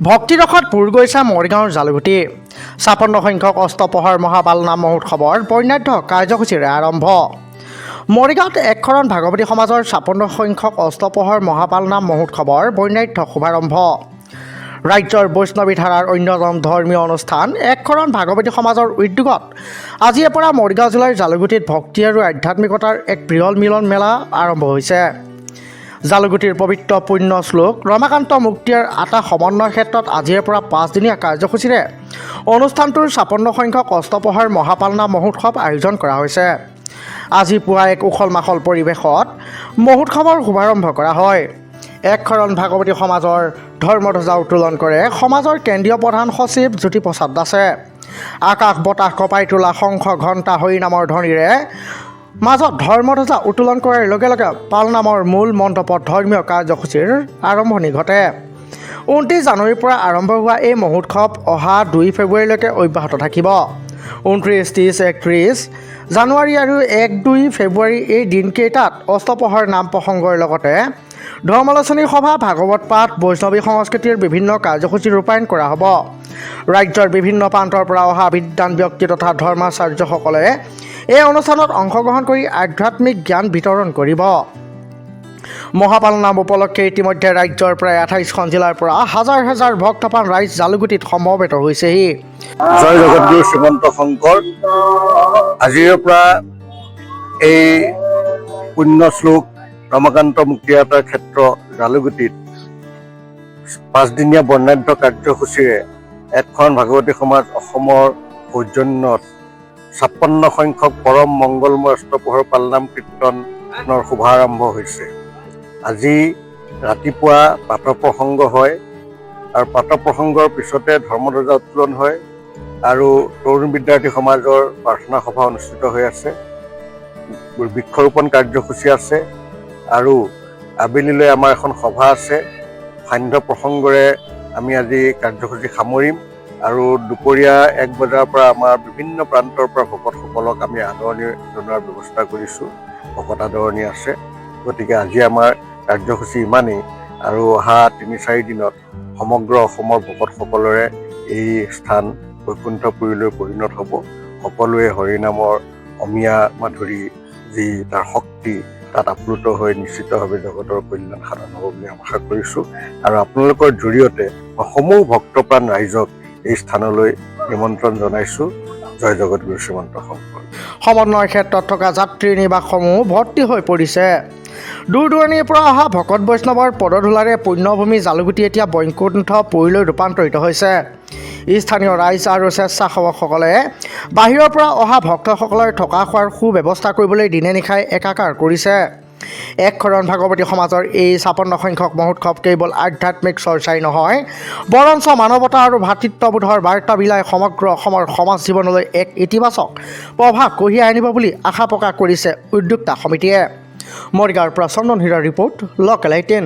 ভক্তিৰসত পূৰ গৈছে মৰিগাঁৱৰ জালুগুটি ৫৬ সংখ্যক অষ্টপহৰ মহাপালনাম মহোৎসৱৰ বৰ্ণাঢ্য কাৰ্যসূচীৰে আৰম্ভ। মৰিগাঁৱত একশৰণ ভাগৱতী সমাজৰ ৫৬ সংখ্যক অষ্টপহৰ মহাপালনাম মহোৎসৱৰ বৰ্ণাঢ্য শুভাৰম্ভ। ৰাজ্যৰ বৈষ্ণৱী ধাৰাৰ অন্যতম ধৰ্মীয় অনুষ্ঠান একশৰণ ভাগৱতী সমাজৰ উদ্যোগত আজিৰে পৰা মৰিগাঁও জিলাৰ জালুগুটিত ভক্তি আৰু আধ্যাত্মিকতাৰ এক বৃহৎ মিলন মেলা আৰম্ভ হৈছে। জালুগুটিৰ পবিত্ৰ পুণ্য শ্লোক ৰমাকান্ত মুক্তিৰ আটা সমন্বয়ৰ ক্ষেত্ৰত আজিৰে পৰা ৫দিনীয়া কাৰ্যসূচীৰে অনুষ্ঠানটোৰ ৫৬ সংখ্যক অষ্টপহৰ মহাপালনাম মহোৎসৱ আয়োজন কৰা হৈছে। আজি পুৱা এক উখল মাখল পৰিৱেশত মহোৎসৱৰ শুভাৰম্ভ কৰা হয়। একশৰণ ভাগৱতী সমাজৰ ধৰ্মধ্বজা উত্তোলন কৰে সমাজৰ কেন্দ্ৰীয় প্ৰধান সচিব জ্যোতিপ্ৰসাদ দাসে। আকাশ বতাহ কঁপাই তোলা শংখ ঘণ্টা হৰিনামৰ ধ্বনিৰে মাজত ধৰ্মধ্বজা উত্তোলন কৰাৰ লগে লগে পালনামৰ মূল মণ্ডপত ধৰ্মীয় কাৰ্যসূচীৰ আৰম্ভণি ঘটে। ২৯ জানুৱাৰীৰ পৰা আৰম্ভ হোৱা এই মহোৎসৱ অহা ২ ফেব্ৰুৱাৰীলৈকে অব্যাহত থাকিব। ২৯, ৩০, ৩১ জানুৱাৰী আৰু ১-২ ফেব্ৰুৱাৰী এই দিনকেইটাত অষ্টপহৰ নাম প্ৰসংগৰ লগতে ধৰ্মালোচনী সভা, ভাগৱত পাঠ, বৈষ্ণৱী সংস্কৃতিৰ বিভিন্ন কাৰ্যসূচী ৰূপায়ণ কৰা হ'ব। ৰাজ্যৰ বিভিন্ন প্ৰান্তৰ পৰা অহা বিদ্বান ব্যক্তি তথা ধৰ্মাচাৰ্যসকলে এই অনুষ্ঠানত অংশগ্ৰহণ কৰি আধ্যাত্মিক জ্ঞান বিতৰণ কৰিব। মহাপালনাম উপলক্ষে ইতিমধ্যে ৰাজ্যৰ প্ৰায় ২৮খন জিলাৰ পৰা হাজাৰ হাজাৰ ভক্তপ্ৰাণ ৰাইজ জালুগুটিত সমবেত হৈছেহি। জয় জগতগুৰু শ্ৰীমন্ত শংকৰ। আজিৰে পৰা এই পুণ্য শ্লোক ৰমাকান্ত মুক্তিয়াতাৰ ক্ষেত্ৰ জালুগুটিত ৫দিনীয়া বৰ্ণাঢ্য কাৰ্যসূচীৰে একশৰণ ভাগৱতী সমাজ অসমৰ সৌজন্যত ৫৬ সংখ্যক পৰম মংগলময় অষ্টপহৰ পালনাম কীৰ্তনৰ শুভাৰম্ভ হৈছে। আজি ৰাতিপুৱা পাঠ প্ৰসংগ হয় আৰু পাঠ প্ৰসংগৰ পিছতে ধৰ্মধ্বজা উত্তোলন হয় আৰু তৰুণ বিদ্যাৰ্থী সমাজৰ প্ৰাৰ্থনা সভা অনুষ্ঠিত হৈ আছে। বৃক্ষৰোপণ কাৰ্যসূচী আছে আৰু আবেলিলৈ আমাৰ এখন সভা আছে। সান্ধ্য প্ৰসংগৰে আমি আজি কাৰ্যসূচী সামৰিম আৰু দুপৰীয়া ১ বজাৰ পৰা আমাৰ বিভিন্ন প্ৰান্তৰ পৰা ভকতসকলক আমি আদৰণি জনোৱাৰ ব্যৱস্থা কৰিছোঁ। ভকত আদৰণি আছে। গতিকে আজি আমাৰ কাৰ্যসূচী ইমানেই আৰু অহা ৩-৪ দিনত সমগ্ৰ অসমৰ ভকতসকলৰে এই স্থান বৈকুণ্ঠপুৰীলৈ পৰিণত হ'ব। সকলোৱে হৰিনামৰ অমিয়া মাধুৰী যি তাৰ শক্তি তাত আপ্লুত হৈ নিশ্চিতভাৱে জগতৰ কল্যাণ সাধন হ'ব বুলি আমি আশা কৰিছোঁ আৰু আপোনালোকৰ জৰিয়তে সমূহ ভক্তপ্ৰাণ ৰাইজক এই স্থানলৈ নিমন্ত্ৰণ জনাইছোঁ। জয় জগতগুৰু শ্ৰীমন্ত শংকৰ। সমন্বয়ৰ ক্ষেত্ৰত থকা যাত্ৰী নিবাসসমূহ ভৰ্তি হৈ পৰিছে। দূৰ দূৰণিৰ পৰা অহা ভকত বৈষ্ণৱৰ পদধূলাৰে পুণ্যভূমি জালুগুটি এতিয়া বৈকুণ্ঠপুৰীলৈ ৰূপান্তৰিত হৈছে। স্থানীয় ৰাইজ আৰু স্বেচ্ছাসেৱকসকলে বাহিৰৰ পৰা অহা ভক্তসকলৰ থকা খোৱাৰ সুব্যৱস্থা কৰিবলৈ দিনে নিশাই একাকাৰ কৰিছে। একশৰণ ভাগৱতী সমাজৰ এই ৫৬ সংখ্যক মহোৎসৱ কেৱল আধ্যাত্মিক চৰ্চাই নহয়, বৰঞ্চ মানৱতা আৰু ভাতৃত্ববোধৰ বাৰ্তা বিলাই সমগ্ৰ অসমৰ সমাজ জীৱনলৈ এক ইতিবাচক প্ৰভাৱ কঢ়িয়াই আনিব বুলি আশা প্ৰকাশ কৰিছে উদ্যোক্তা সমিতিয়ে। মৰিগাঁৱৰ পৰা চন্দন হীৰাৰ ৰিপৰ্ট, লোকেল ১৮।